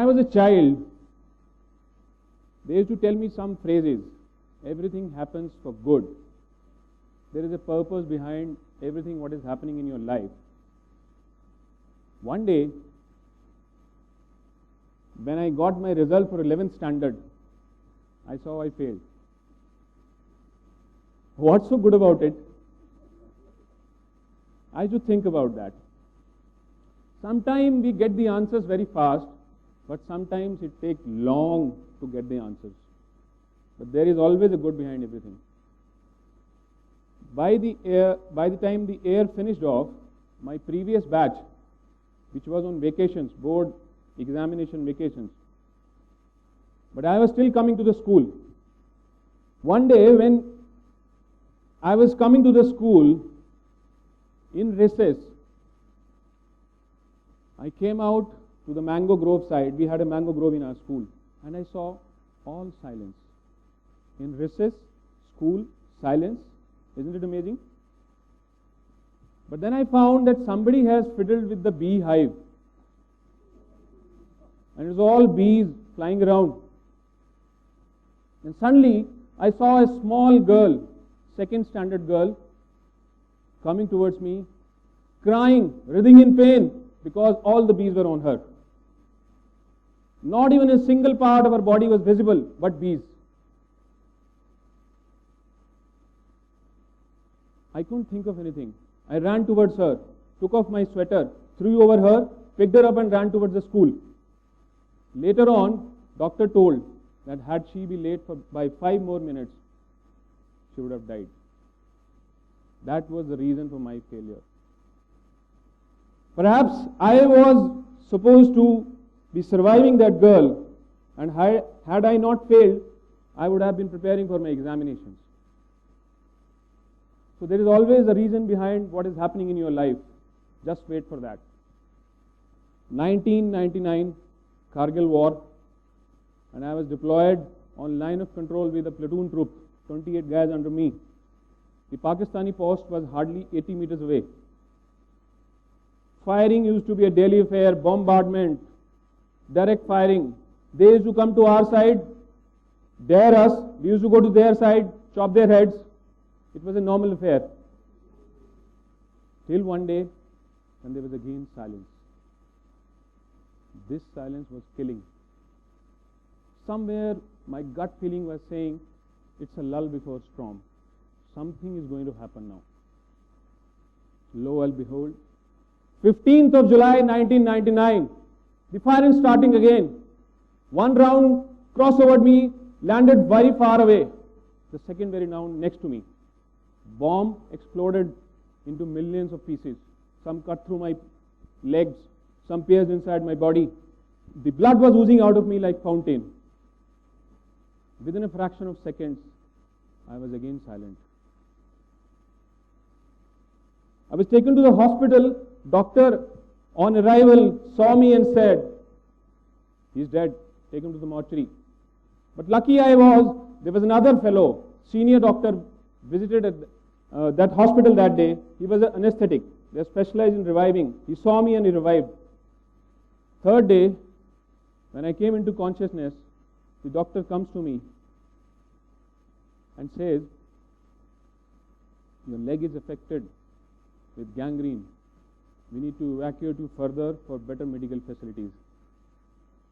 was a child, they used to tell me some phrases. Everything happens for good. There is a purpose behind everything what is happening in your life. One day, when I got my result for 11th standard, I saw I failed. What's so good about it? I should think about that. Sometimes we get the answers very fast, but sometimes it takes long to get the answers. But there is always a good behind everything. By the time the year finished off, my previous batch, which was on vacations, board examination vacations, but I was still coming to the school. One day when I was coming to the school, in recess, I came out to the mango grove side. We had a mango grove in our school, and I saw all silence. In recess, school, silence. Isn't it amazing? But then I found that somebody has fiddled with the beehive, and it was all bees flying around. And suddenly, I saw a small girl, second standard girl, coming towards me, crying, writhing in pain, because all the bees were on her. Not even a single part of her body was visible, but bees. I couldn't think of anything. I ran towards her, took off my sweater, threw over her, picked her up and ran towards the school. Later on, doctor told that had she been late by 5 more minutes, she would have died. That was the reason for my failure. Perhaps I was supposed to be surviving that girl, and had I not failed, I would have been preparing for my examinations. So there is always a reason behind what is happening in your life. Just wait for that. 1999, Kargil War, and I was deployed on line of control with a platoon troop, 28 guys under me. The Pakistani post was hardly 80 meters away. Firing used to be a daily affair, bombardment, direct firing. They used to come to our side, dare us. We used to go to their side, chop their heads. It was a normal affair. Till one day, when there was again silence. This silence was killing. Somewhere my gut feeling was saying, it's a lull before storm. Something is going to happen now. Lo and behold, 15th of July 1999, the firing starting again. One round crossed over me, landed very far away. The second very round next to me. Bomb exploded into millions of pieces. Some cut through my legs, some pierced inside my body. The blood was oozing out of me like fountain. Within a fraction of seconds, I was again silent. I was taken to the hospital. Doctor, on arrival, saw me and said, he's dead, take him to the mortuary. But lucky I was, there was another fellow, senior doctor, visited at that hospital that day. He was an anesthetic. They are specialized in reviving. He saw me and he revived. Third day, when I came into consciousness, the doctor comes to me and says, your leg is affected with gangrene. We need to evacuate you further for better medical facilities.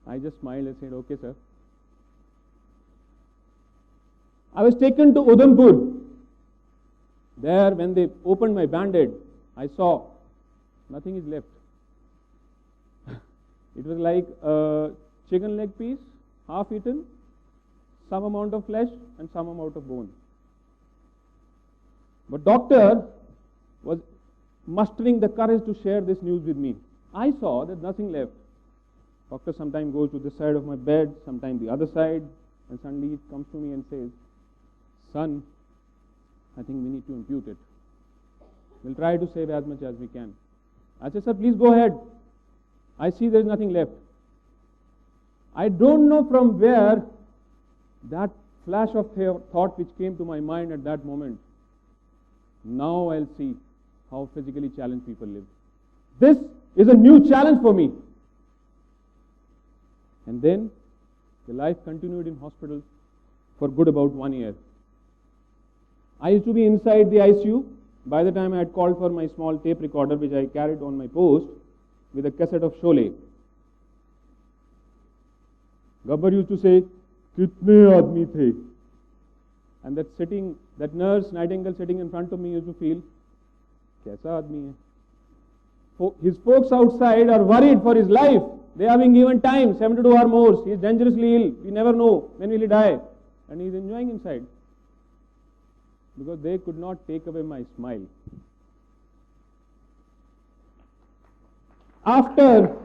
I just smiled and said, okay, sir. I was taken to Udhampur. There, when they opened my band-aid, I saw nothing is left. It was like a chicken leg piece, half eaten, some amount of flesh and some amount of bone. But doctor was mustering the courage to share this news with me. I saw that nothing left. Doctor sometimes goes to this side of my bed, sometimes the other side, and suddenly he comes to me and says, son, I think we need to impute it. We'll try to save as much as we can. I said, sir, please go ahead. I see there's nothing left. I don't know from where that flash of thought which came to my mind at that moment. Now I'll see how physically challenged people live. This is a new challenge for me. And then the life continued in hospital for good about 1 year. I used to be inside the ICU. By the time I had called for my small tape recorder, which I carried on my post, with a cassette of Sholay. Gabbar used to say, "Kitne aadmi the?" And that nurse, Nightingale, sitting in front of me used to feel, "Kaisa aadmi hai?" His folks outside are worried for his life. They are being given time, 72 hours more. He is dangerously ill. We never know when will he die. And he is enjoying inside. Because they could not take away my smile. After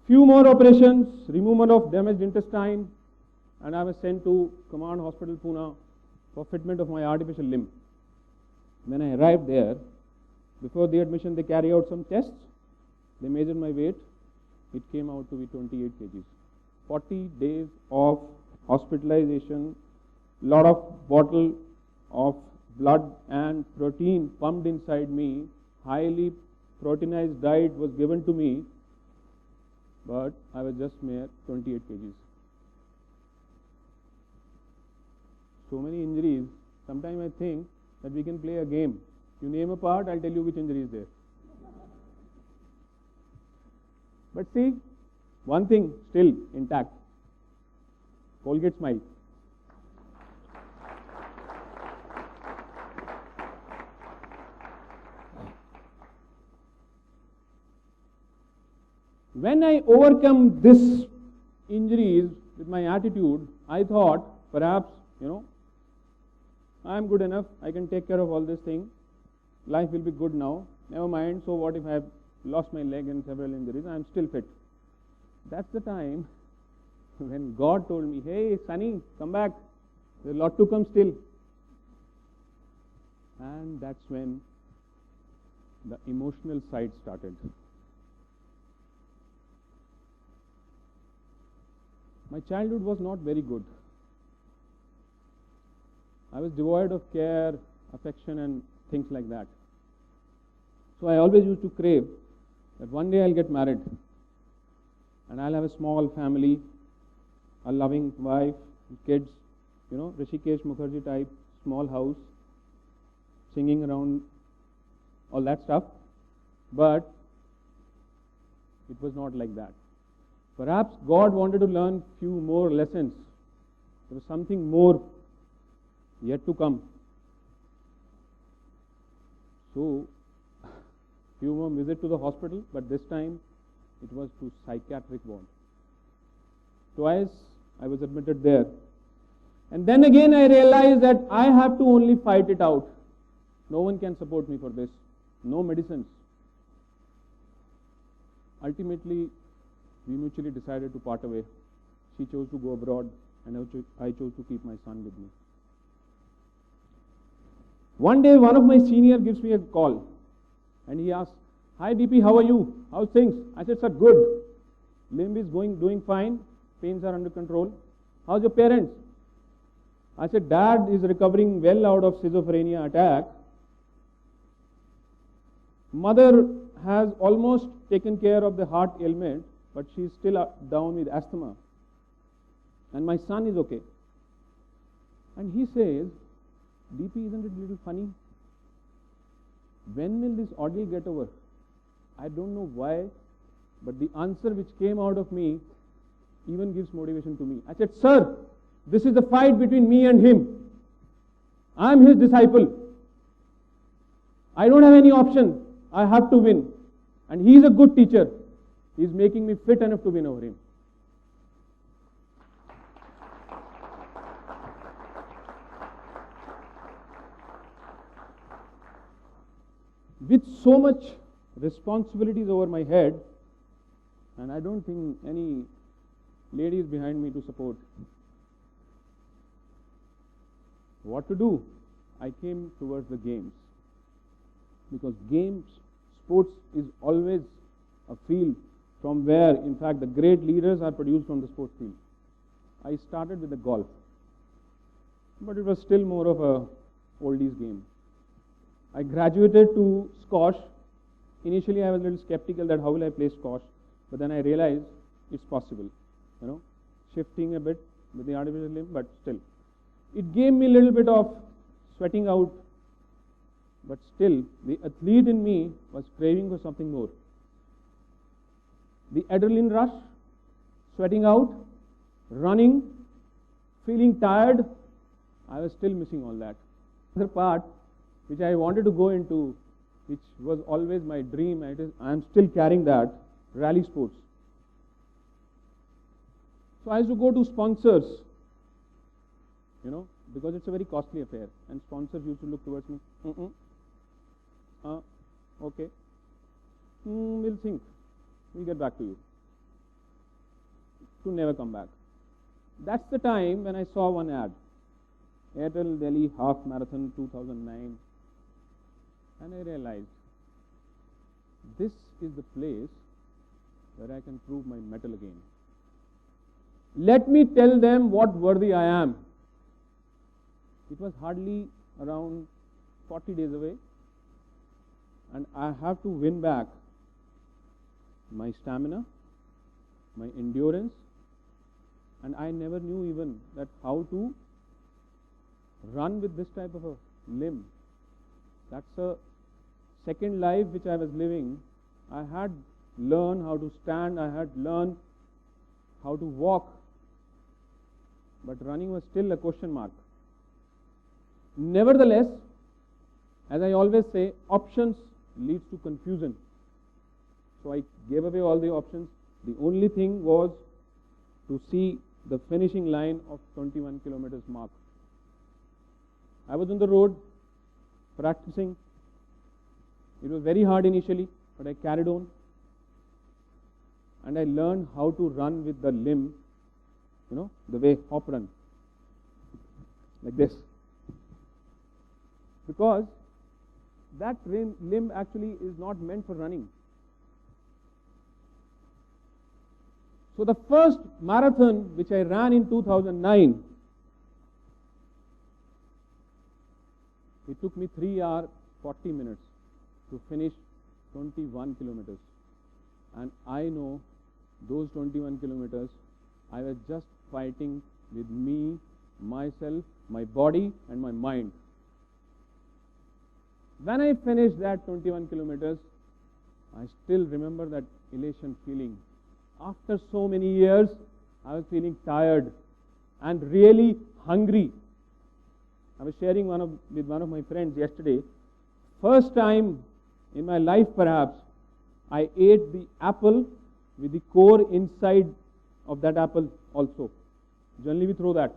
few more operations, removal of damaged intestine, and I was sent to Command Hospital, Pune, for fitment of my artificial limb. When I arrived there, before the admission, they carry out some tests. They measured my weight. It came out to be 28 kgs. 40 days of hospitalization, lot of bottle of blood and protein pumped inside me. Highly proteinized diet was given to me, but I was just mere 28 kgs. So many injuries. Sometimes I think that we can play a game. You name a part, I'll tell you which injury is there. But see, one thing still intact. Colgate smile. When I overcome this injuries with my attitude, I thought perhaps, I am good enough. I can take care of all this thing. Life will be good now. Never mind. So what if I have lost my leg and several injuries? I am still fit. That's the time when God told me, "Hey, Sonny, come back. There's a lot to come still." And that's when the emotional side started. My childhood was not very good. I was devoid of care, affection, and things like that. So I always used to crave that one day I'll get married and I'll have a small family, a loving wife, kids, Rishikesh Mukherjee type, small house, singing around, all that stuff. But it was not like that. Perhaps God wanted to learn few more lessons. There was something more yet to come. So, few more visit to the hospital, but this time it was to psychiatric ward. Twice I was admitted there. And then again I realized that I have to only fight it out. No one can support me for this. No medicines. Ultimately, we mutually decided to part away. She chose to go abroad and I chose to keep my son with me. One day, one of my seniors gives me a call and he asks, "Hi DP, how are you? How's things?" I said, "Sir, good. Limb is doing fine. Pains are under control. How's your parents?" I said, "Dad is recovering well out of schizophrenia attack. Mother has almost taken care of the heart ailment, but she's still down with asthma. And my son is okay." And he says, "DP, isn't it a little funny? When will this ordeal get over?" I don't know why, but the answer which came out of me even gives motivation to me. I said, "Sir, this is the fight between me and him. I am his disciple. I don't have any option. I have to win. And he is a good teacher. He is making me fit enough to win over him." With so much responsibilities over my head, and I don't think any ladies behind me to support, what to do? I came towards the games. Because games, sports is always a field from where, in fact, the great leaders are produced from the sports field. I started with the golf, but it was still more of a oldies game. I graduated to squash. Initially, I was a little skeptical that how will I play squash, but then I realized it's possible, shifting a bit with the artificial limb, but still. It gave me a little bit of sweating out, but still, the athlete in me was craving for something more. The adrenaline rush, sweating out, running, feeling tired, I was still missing all that. The part which I wanted to go into, which was always my dream, I am still carrying that, rally sports. So I used to go to sponsors, because it's a very costly affair, and sponsors used to look towards me. Okay. We'll think. We'll get back to you. To never come back. That's the time when I saw one ad. Airtel Delhi Half Marathon 2009. And I realized, this is the place where I can prove my mettle again. Let me tell them what worthy I am. It was hardly around 40 days away, and I have to win back my stamina, my endurance, and I never knew even that how to run with this type of a limb. That's a second life which I was living. I had learned how to stand, I had learned how to walk, but running was still a question mark. Nevertheless, as I always say, options leads to confusion. So I gave away all the options. The only thing was to see the finishing line of 21 kilometers mark. I was on the road practicing. It was very hard initially, but I carried on. And I learned how to run with the limb, the way hop run. Like this. Because that limb actually is not meant for running. So the first marathon which I ran in 2009, it took me 3 hours 40 minutes to finish 21 kilometers. And I know those 21 kilometers, I was just fighting with me, myself, my body and my mind. When I finished that 21 kilometers, I still remember that elation feeling. After so many years, I was feeling tired and really hungry. I was sharing with one of my friends yesterday. First time in my life perhaps, I ate the apple with the core inside of that apple also. Generally we throw that.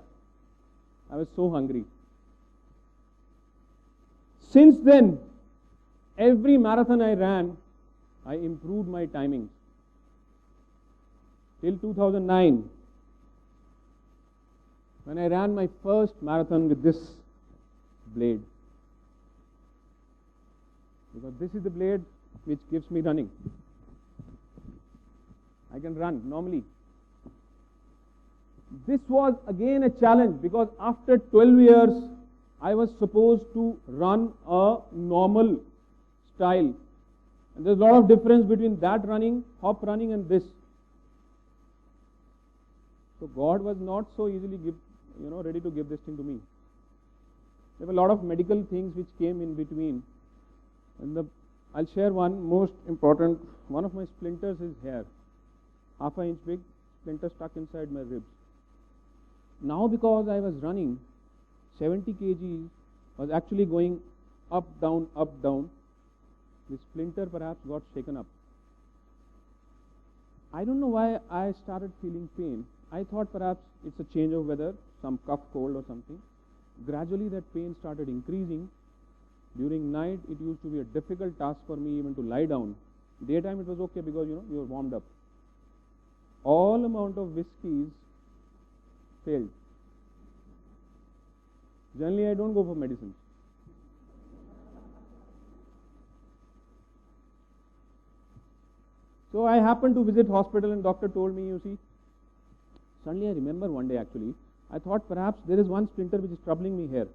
I was so hungry. Since then, every marathon I ran, I improved my timings. Till 2009, when I ran my first marathon with this blade. Because this is the blade which gives me running. I can run normally. This was again a challenge because after 12 years, I was supposed to run a normal style. And there's a lot of difference between that running, hop running and this. So God was not so easily ready to give this thing to me. There were a lot of medical things which came in between. And I'll share one most important. One of my splinters is here. Half an inch big, splinter stuck inside my ribs. Now because I was running, 70 kg was actually going up, down, up, down. The splinter perhaps got shaken up. I don't know why I started feeling pain. I thought perhaps it's a change of weather, some cough, cold or something. Gradually that pain started increasing. During night it used to be a difficult task for me even to lie down. Daytime it was okay because you were warmed up. All amount of whiskeys failed. Generally I don't go for medicines. So I happened to visit hospital and doctor told me, you see, suddenly I remember one day actually, I thought perhaps there is one splinter which is troubling me here.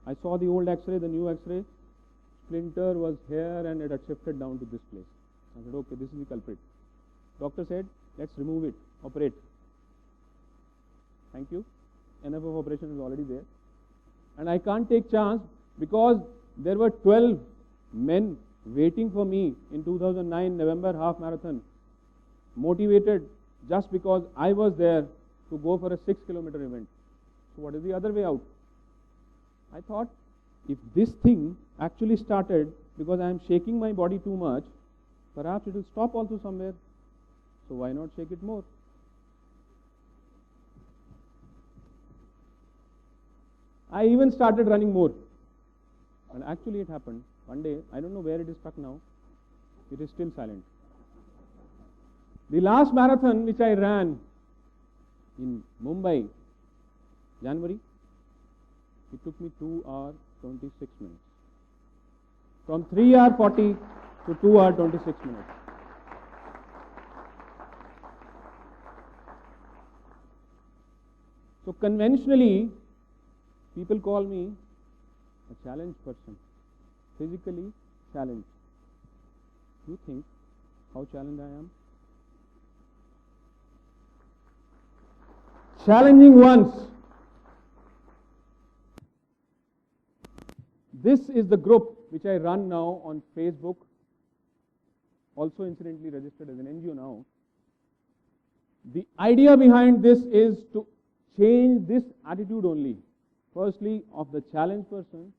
I saw the old x-ray, the new x-ray, splinter was here and it had shifted down to this place. I said, okay, this is the culprit. Doctor said, let's remove it, operate. Thank you. Enough of operation is already there. And I can't take chance because there were 12 men waiting for me in 2009 November half marathon, motivated just because I was there to go for a 6-kilometer event. So what is the other way out? I thought, if this thing actually started because I am shaking my body too much, perhaps it will stop also somewhere. So why not shake it more? I even started running more. And actually it happened. One day, I don't know where it is stuck now. It is still silent. The last marathon which I ran in Mumbai, January, it took me 2 hours 26 minutes. From 3 hours 40 to 2 hours 26 minutes. So conventionally, people call me a challenge person, physically challenged. You think how challenged I am? Challenging once. This is the group which I run now on Facebook, also incidentally registered as an NGO now. The idea behind this is to change this attitude only. Firstly, of the challenged person,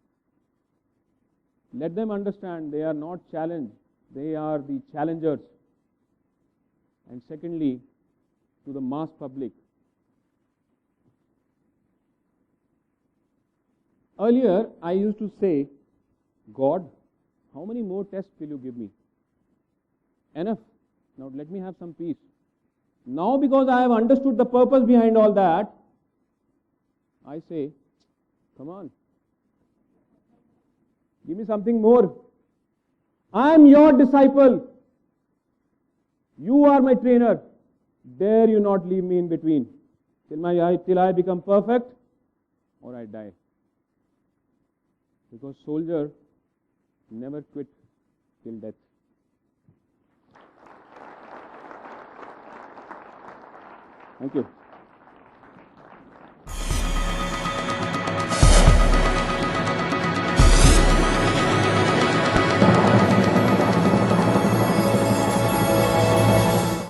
let them understand they are not challenged, they are the challengers. And secondly, to the mass public. Earlier, I used to say, God, how many more tests will you give me? Enough. Now let me have some peace. Now because I have understood the purpose behind all that, I say, come on, give me something more. I am your disciple. You are my trainer. Dare you not leave me in between till I become perfect or I die. Because soldier never quit till death. Thank you.